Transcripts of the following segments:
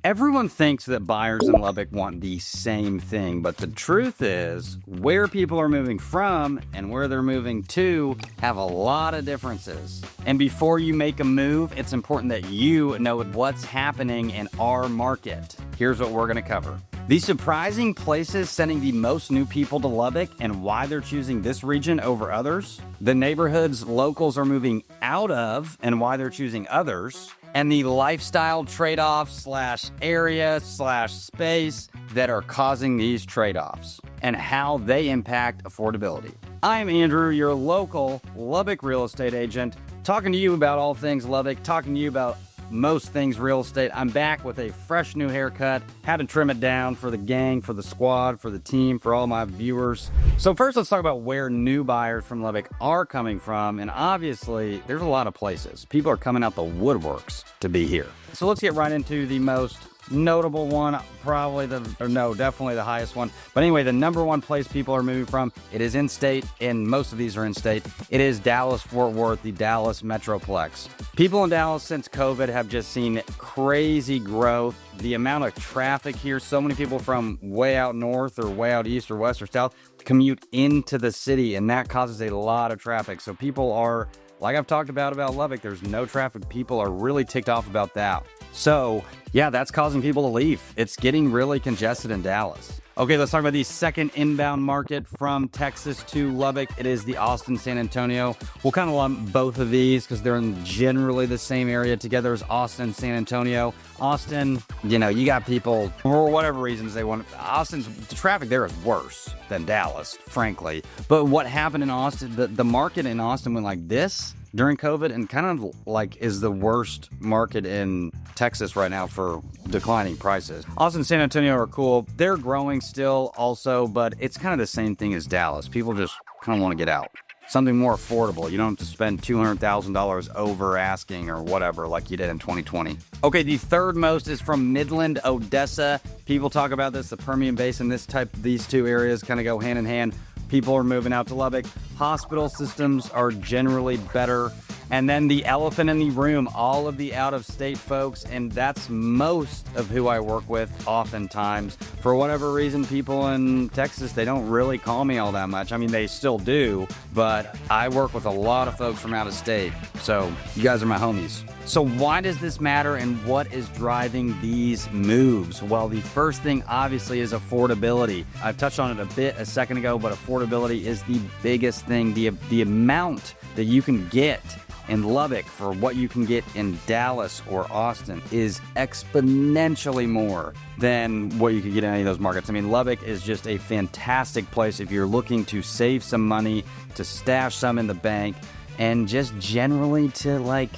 Everyone thinks that buyers in Lubbock want the same thing, but the truth is where people are moving from and where they're moving to have a lot of differences. And before you make a move, it's important that you know what's happening in our market. Here's what we're going to cover. The surprising places sending the most new people to Lubbock and why they're choosing this region over others. The neighborhoods locals are moving out of and why they're choosing others. And the lifestyle trade-offs / area / space that are causing these trade-offs and how they impact affordability. I'm Andrew, your local Lubbock real estate agent, talking to you about all things Lubbock, talking to you about most things real estate. I'm back with a fresh new haircut. Had to trim it down for the gang, for the squad, for the team, for all my viewers. So first, let's talk about where new buyers from Lubbock are coming from. And obviously, there's a lot of places. People are coming out the woodworks to be here. So let's get right into the most notable one, definitely the highest one. But anyway, the number one place people are moving from, it is in-state, and most of these are in-state. It is Dallas-Fort Worth, the Dallas Metroplex. People in Dallas since COVID have just seen crazy growth. The amount of traffic here, so many people from way out north or way out east or west or south commute into the city, and that causes a lot of traffic. So people are, like I've talked about Lubbock, there's no traffic. People are really ticked off about that. So, yeah, that's causing people to leave. It's getting really congested in Dallas. Okay, let's talk about the second inbound market from Texas to Lubbock. It is the Austin-San Antonio. We'll kind of lump both of these because they're in generally the same area together as Austin and San Antonio. Austin, you got people, for whatever reasons they want. The traffic there is worse than Dallas, frankly. But what happened in Austin, the market in Austin went like this during COVID and kind of like is the worst market in Texas right now for declining prices. Austin and San Antonio are cool. They're growing still also, but it's kind of the same thing as Dallas. People just kind of want to get out. Something more affordable. You don't have to spend $200,000 over asking or whatever like you did in 2020. Okay, the third most is from Midland, Odessa. People talk about this, the Permian Basin, these two areas kind of go hand in hand. People are moving out to Lubbock. Hospital systems are generally better. And then the elephant in the room, all of the out-of-state folks, and that's most of who I work with oftentimes. For whatever reason, people in Texas, they don't really call me all that much. I mean, they still do, but I work with a lot of folks from out of state. So you guys are my homies. So why does this matter and what is driving these moves? Well, the first thing obviously is affordability. I touched on it a bit a second ago, but affordability is the biggest thing. The amount that you can get in Lubbock for what you can get in Dallas or Austin is exponentially more than what you could get in any of those markets. I mean, Lubbock is just a fantastic place if you're looking to save some money, to stash some in the bank, and just generally to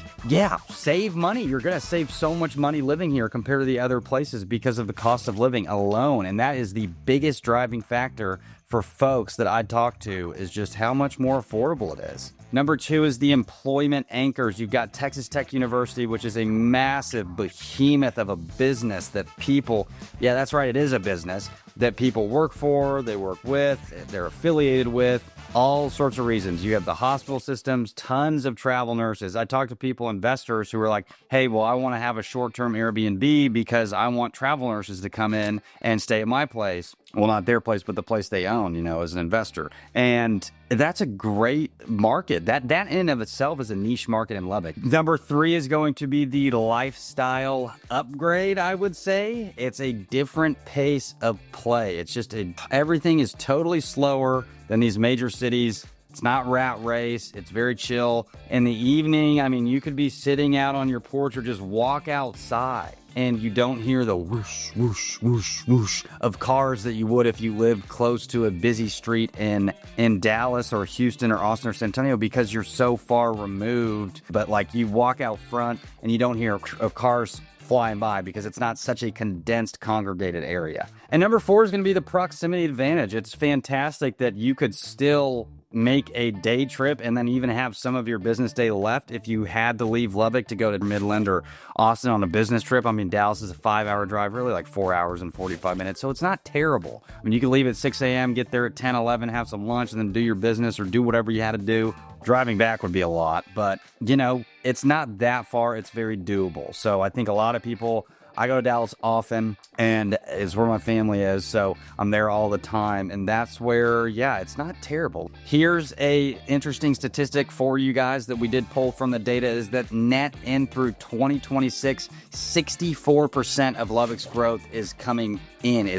save money. You're going to save so much money living here compared to the other places because of the cost of living alone. And that is the biggest driving factor for folks that I talk to is just how much more affordable it is. Number two is the employment anchors. You've got Texas Tech University, which is a massive behemoth of a business that people, yeah, that's right, it is a business that people work for, they work with, they're affiliated with, all sorts of reasons. You have the hospital systems, tons of travel nurses. I talk to people, investors who are like, hey, well, I want to have a short-term Airbnb because I want travel nurses to come in and stay at my place. Well, not their place, but the place they own, as an investor. And that's a great market. That in and of itself is a niche market in Lubbock. Number three is going to be the lifestyle upgrade, I would say. It's a different pace of play. It's just everything is totally slower than these major cities. It's not rat race. It's very chill. In the evening, I mean, you could be sitting out on your porch or just walk outside and you don't hear the whoosh, whoosh, whoosh, whoosh of cars that you would if you lived close to a busy street in Dallas or Houston or Austin or San Antonio because you're so far removed. But you walk out front and you don't hear of cars flying by because it's not such a condensed, congregated area. And number four is going to be the proximity advantage. It's fantastic that you could still make a day trip and then even have some of your business day left if you had to leave Lubbock to go to Midland or Austin on a business trip. I mean, Dallas is a 5-hour drive, really 4 hours and 45 minutes. So it's not terrible. I mean, you can leave at 6 a.m., get there at 10, 11, have some lunch, and then do your business or do whatever you had to do. Driving back would be a lot, but it's not that far. It's very doable. So I think a lot of people I go to Dallas often, and it's where my family is, so I'm there all the time, and that's where, yeah, it's not terrible. Here's a interesting statistic for you guys that we did pull from the data is that net in through 2026, 64% of Lubbock's growth is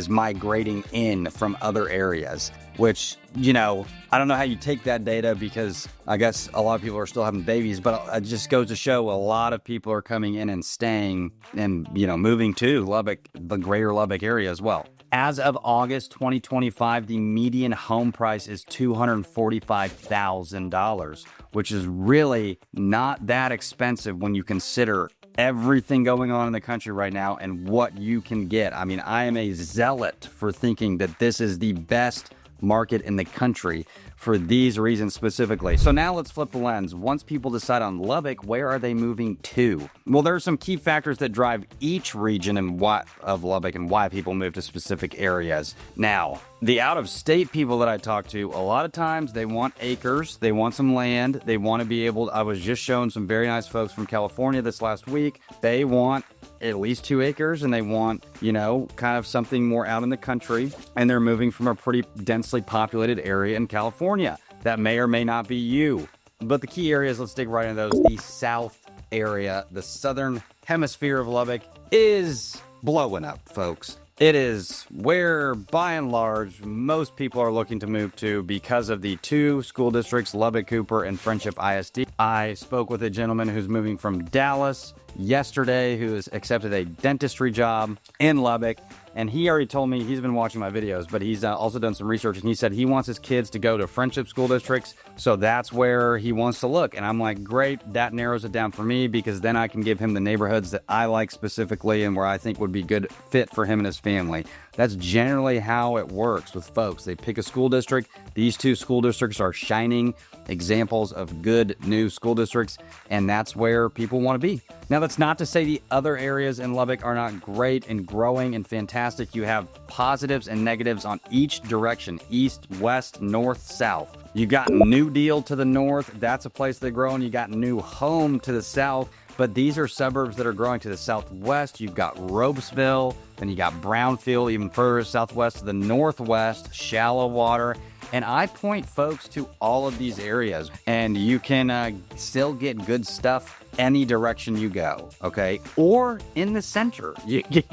migrating in from other areas, which, you know, I don't know how you take that data because I guess a lot of people are still having babies, but it just goes to show a lot of people are coming in and staying and, you know, moving to Lubbock, the greater Lubbock area as well. As of August 2025, the median home price is $245,000, which is really not that expensive when you consider everything going on in the country right now and what you can get. I mean, I am a zealot for thinking that this is the best market in the country for these reasons specifically. So now let's flip the lens. Once people decide on Lubbock, where are they moving to? Well, there are some key factors that drive each region of Lubbock and why people move to specific areas. Now, the out-of-state people that I talk to, a lot of times they want acres, they want some land, they want to be able, I was just showing some very nice folks from California this last week, they want at least 2 acres and they want, you know, kind of something more out in the country, and they're moving from a pretty densely populated area in California. That may or may not be you. But the key areas, let's dig right into those. The south area, the southern hemisphere of Lubbock is blowing up, folks. It is where, by and large, most people are looking to move to because of the 2 school districts, Lubbock Cooper and Friendship ISD. I spoke with a gentleman who's moving from Dallas yesterday who has accepted a dentistry job in Lubbock, and he already told me, he's been watching my videos, but he's also done some research, and he said he wants his kids to go to Friendship school districts, so that's where he wants to look. And I'm like, great, that narrows it down for me, because then I can give him the neighborhoods that I like specifically and where I think would be good fit for him and his family. That's generally how it works with folks. They pick a school district. These 2 school districts are shining examples of good new school districts, and that's where people want to be. Now, that's not to say the other areas in Lubbock are not great and growing and fantastic. You have positives and negatives on each direction: east, west, north, south. You got New Deal to the north. That's a place they grow, and you got New Home to the south. But these are suburbs that are growing to the southwest. You've got Robesville, then you got Brownfield, even further southwest to the northwest, Shallow Water. And I point folks to all of these areas, and you can still get good stuff any direction you go, okay? Or in the center, you get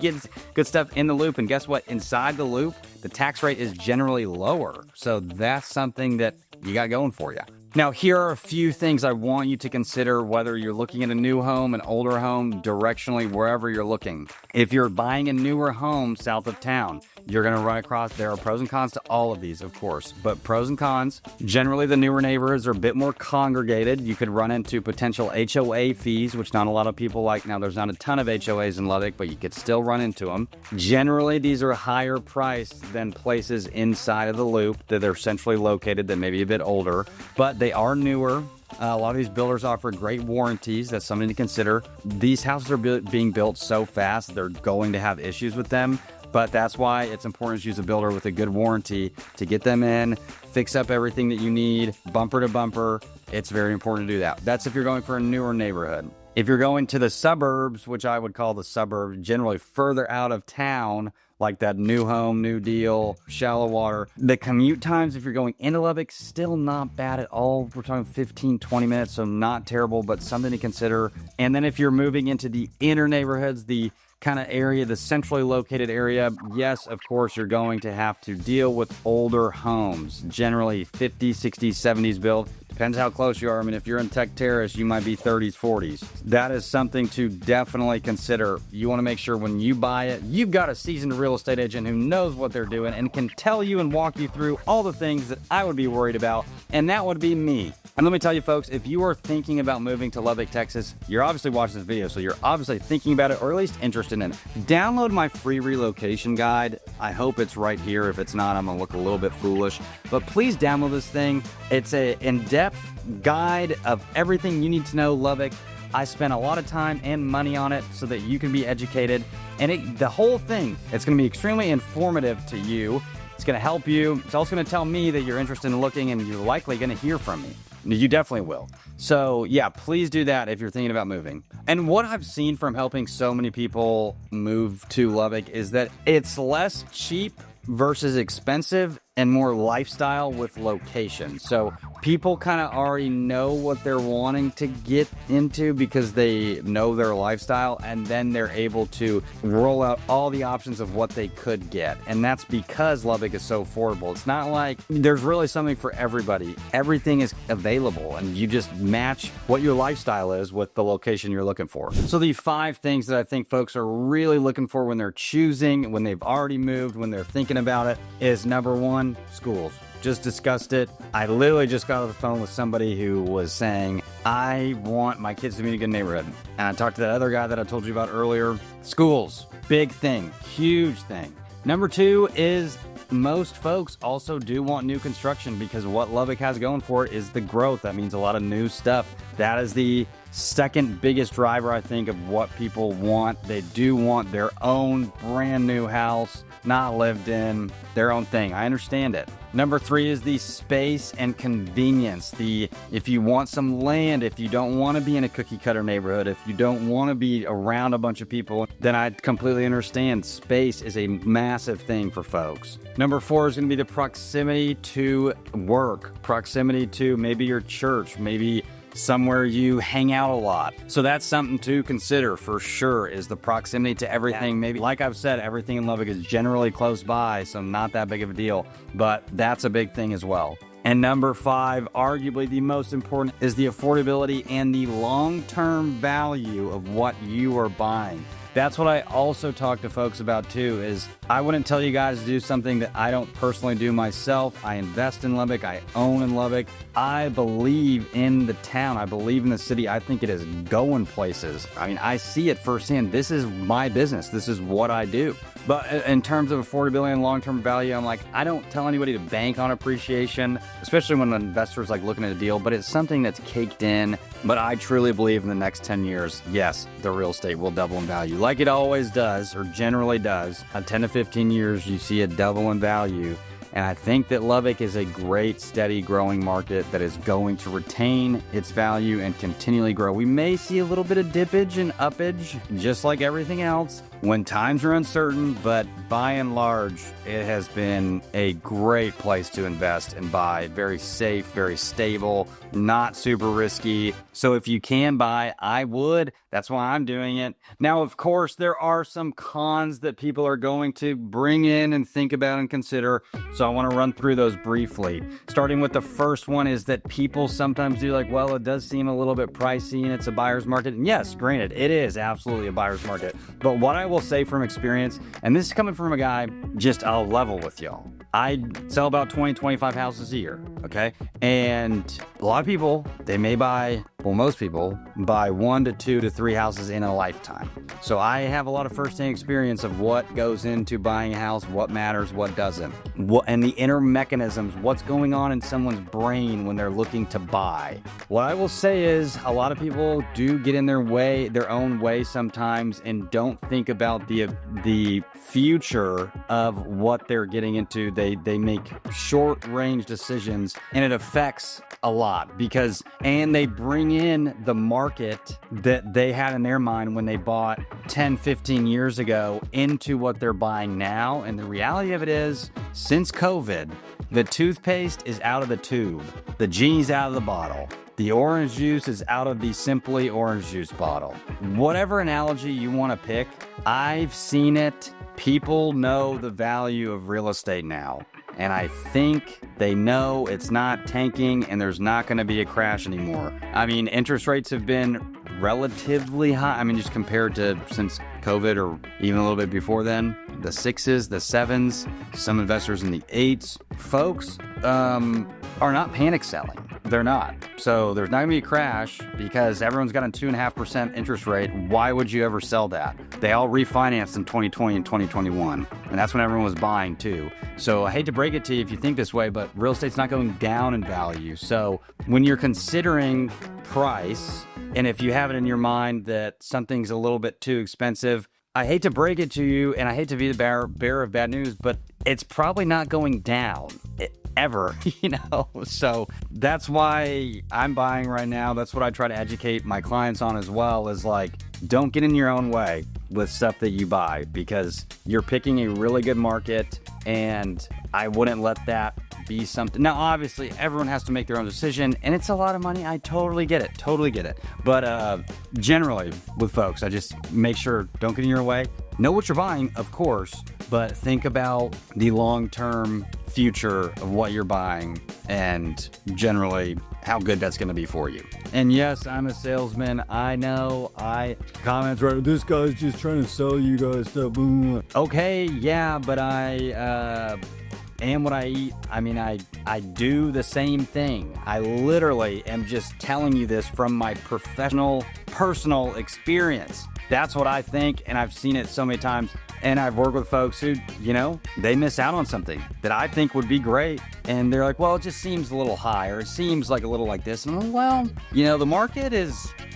good stuff in the loop. And guess what? Inside the loop, the tax rate is generally lower. So that's something that you got going for you. Now, here are a few things I want you to consider whether you're looking at a new home, an older home, directionally, wherever you're looking. If you're buying a newer home south of town, you're going to run across, there are pros and cons to all of these, of course, but pros and cons. Generally, the newer neighborhoods are a bit more congregated. You could run into potential HOA fees, which not a lot of people like. Now, there's not a ton of HOAs in Lubbock, but you could still run into them. Generally, these are higher priced than places inside of the loop that are centrally located that may be a bit older, but they are newer. A lot of these builders offer great warranties. That's something to consider. These houses are being built so fast, they're going to have issues with them. But that's why it's important to use a builder with a good warranty to get them in, fix up everything that you need, bumper to bumper. It's very important to do that. That's if you're going for a newer neighborhood. If you're going to the suburbs, which I would call the suburbs, generally further out of town, like that New Home, New Deal, Shallow Water, the commute times, if you're going into Lubbock, still not bad at all. We're talking 15, 20 minutes, so not terrible, but something to consider. And then if you're moving into the inner neighborhoods, the kind of area, the centrally located area, yes, of course, you're going to have to deal with older homes, generally 50s, 60s, 70s built. Depends how close you are. I mean, if you're in Tech Terrace, you might be 30s, 40s. That is something to definitely consider. You want to make sure when you buy it, you've got a seasoned real estate agent who knows what they're doing and can tell you and walk you through all the things that I would be worried about, and that would be me. And let me tell you, folks, if you are thinking about moving to Lubbock, Texas, you're obviously watching this video, so you're obviously thinking about it, or at least interested in it. Download my free relocation guide. I hope it's right here. If it's not, I'm going to look a little bit foolish. But please download this thing. It's an in-depth guide of everything you need to know Lubbock. I spent a lot of time and money on it so that you can be educated. And the whole thing, it's going to be extremely informative to you. It's going to help you. It's also going to tell me that you're interested in looking, and you're likely going to hear from me. You definitely will. So yeah, please do that if you're thinking about moving. And what I've seen from helping so many people move to Lubbock is that it's less cheap versus expensive and more lifestyle with location. So people kind of already know what they're wanting to get into because they know their lifestyle, and then they're able to roll out all the options of what they could get. And that's because Lubbock is so affordable. It's not like there's really something for everybody. Everything is available, and you just match what your lifestyle is with the location you're looking for. So the 5 things that I think folks are really looking for when they're choosing, when they've already moved, when they're thinking about it, is number 1, schools. Just discussed it. I literally just got off the phone with somebody who was saying, I want my kids to be in a good neighborhood. And I talked to that other guy that I told you about earlier. Schools, big thing, huge thing. Number 2 is most folks also do want new construction because what Lubbock has going for it is the growth. That means a lot of new stuff. That is the second biggest driver, I think, of what people want. They do want their own brand new house, not lived in, their own thing. I understand it. Number 3 is the space and convenience. If you want some land, if you don't want to be in a cookie cutter neighborhood, if you don't want to be around a bunch of people, then I completely understand. Space is a massive thing for folks. Number 4 is going to be the proximity to work, proximity to maybe your church, maybe somewhere you hang out a lot. So that's something to consider for sure, is the proximity to everything. Maybe, like I've said, everything in Lubbock is generally close by, so not that big of a deal, but that's a big thing as well. And number 5, arguably the most important, is the affordability and the long-term value of what you are buying. That's what I also talk to folks about too, is I wouldn't tell you guys to do something that I don't personally do myself. I invest in Lubbock. I own in Lubbock. I believe in the town. I believe in the city. I think it is going places. I mean, I see it firsthand. This is my business. This is what I do. But in terms of affordability and long-term value, I'm like, I don't tell anybody to bank on appreciation, especially when an investor's like looking at a deal, but it's something that's caked in. But I truly believe in the next 10 years, yes, the real estate will double in value like it always does, or generally does. 10 to 15 years, you see it double in value. And I think that Lubbock is a great, steady, growing market that is going to retain its value and continually grow. We may see a little bit of dippage and uppage, just like everything else, when times are uncertain, but by and large, it has been a great place to invest and buy. Very safe, very stable, not super risky. So if you can buy, I would. That's why I'm doing it. Now, of course, there are some cons that people are going to bring in and think about and consider. So I want to run through those briefly. Starting with the first one is that people sometimes do like, well, it does seem a little bit pricey and it's a buyer's market. And yes, granted, it is absolutely a buyer's market. But what I will say from experience, and this is coming from a guy, just I'll level with y'all. I sell about 20, 25 houses a year, okay? And a lot of people, they may buy, well, most people buy 1 to 2 to 3 houses in a lifetime. So I have a lot of firsthand experience of what goes into buying a house, what matters, what doesn't, and the inner mechanisms, what's going on in someone's brain when they're looking to buy. What I will say is a lot of people do get in their own way sometimes, and don't think about the future of what they're getting into. They make short-range decisions, and it affects a lot and they bring in the market that they had in their mind when they bought 10, 15 years ago into what they're buying now. And the reality of it is, since COVID, the toothpaste is out of the tube, the genie's out of the bottle, the orange juice is out of the Simply orange juice bottle. Whatever analogy you want to pick, I've seen it. People know the value of real estate now. And I think they know it's not tanking and there's not going to be a crash anymore. I mean, interest rates have been relatively high. I mean, just compared to since COVID or even a little bit before then, the 6s, the 7s, some investors in the 8s. Folks are not panic selling. They're not. So there's not going to be a crash because everyone's got a 2.5% interest rate. Why would you ever sell that? They all refinanced in 2020 and 2021. And that's when everyone was buying too. So I hate to break it to you if you think this way, but real estate's not going down in value. So when you're considering price, and if you have it in your mind that something's a little bit too expensive, I hate to break it to you, and I hate to be the bearer of bad news, but it's probably not going down. ever, So that's why I'm buying right now. That's what I try to educate my clients on as well, is like, don't get in your own way with stuff that you buy, because you're picking a really good market, and I wouldn't let that be something. Now, obviously, everyone has to make their own decision, and it's a lot of money. I totally get it. But generally, with folks, I just make sure, don't get in your way. Know what you're buying, of course, but think about the long-term future of what you're buying and generally how good that's going to be for you. And yes, I'm a salesman. I know. Comments right, this guy's just trying to sell you guys stuff. Okay, yeah, but I am what I eat. I mean, I do the same thing. I literally am just telling you this from my personal experience. That's what I think, and I've seen it so many times. And I've worked with folks who, they miss out on something that I think would be great. And they're like, well, it just seems a little high, or it seems like a little like this. And I'm like, well, the market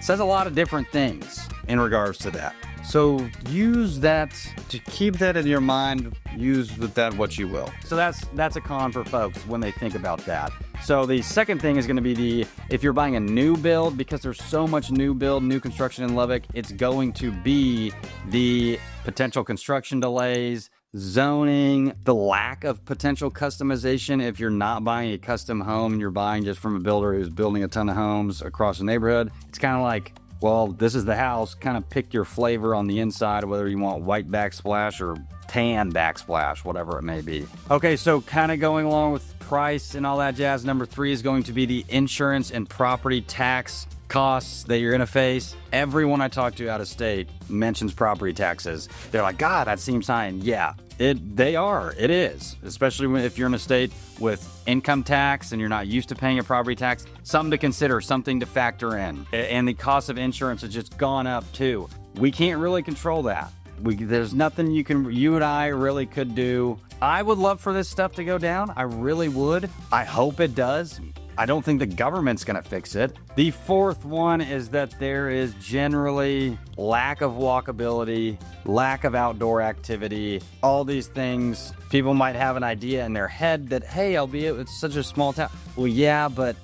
says a lot of different things in regards to that. So use that to keep that in your mind. Use with that what you will. So that's a con for folks when they think about that. So the second thing is going to be if you're buying a new build, because there's so much new construction in Lubbock, it's going to be the potential construction delays, zoning, the lack of potential customization. If you're not buying a custom home and you're buying just from a builder who's building a ton of homes across the neighborhood, it's kind of like, well, this is the house, kind of pick your flavor on the inside, whether you want white backsplash or tan backsplash, whatever it may be. Okay, so kind of going along with price and all that jazz, number 3 is going to be the insurance and property tax costs that you're going to face. Everyone I talk to out of state mentions property taxes. They're like, God, that seems high. And yeah, it is, especially if you're in a state with income tax and you're not used to paying a property tax. Something to consider, something to factor in. And the cost of insurance has just gone up too. We can't really control that. There's nothing you and I really could do. I would love for this stuff to go down. I really would. I hope it does. I don't think the government's going to fix it. The fourth one is that there is generally lack of walkability, lack of outdoor activity, all these things. People might have an idea in their head that, hey, it's such a small town. Well, yeah, but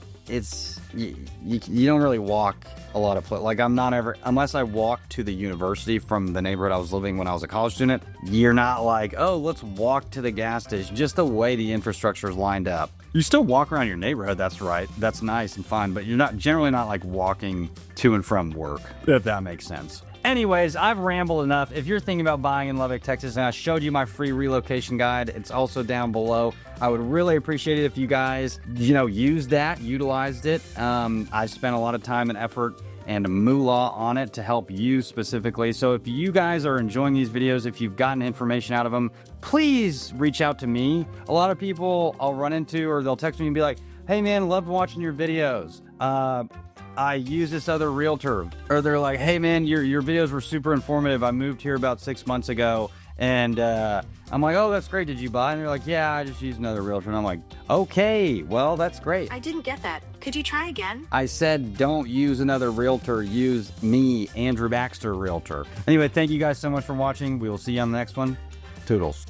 you don't really walk a lot of places. Like, I'm not ever, unless I walk to the university from the neighborhood I was living when I was a college student, you're not like, oh, let's walk to the gas station. Just the way the infrastructure is lined up. You still walk around your neighborhood, that's right. That's nice and fun, but you're generally not like walking to and from work, if that makes sense. Anyways, I've rambled enough. If you're thinking about buying in Lubbock, Texas, and I showed you my free relocation guide, it's also down below. I would really appreciate it if you guys, utilized it. I spent a lot of time and effort and moolah on it to help you specifically. So if you guys are enjoying these videos, if you've gotten information out of them, please reach out to me. A lot of people I'll run into, or they'll text me and be like, hey man, loved watching your videos. I use this other realtor. Or they're like, hey man, your videos were super informative. I moved here about 6 months ago. And I'm like, oh, that's great. Did you buy? And they're like, yeah, I just used another realtor. And I'm like, okay, well, that's great. I didn't get that. Could you try again? I said, don't use another realtor. Use me, Andrew Baxter, realtor. Anyway, thank you guys so much for watching. We will see you on the next one. Toodles.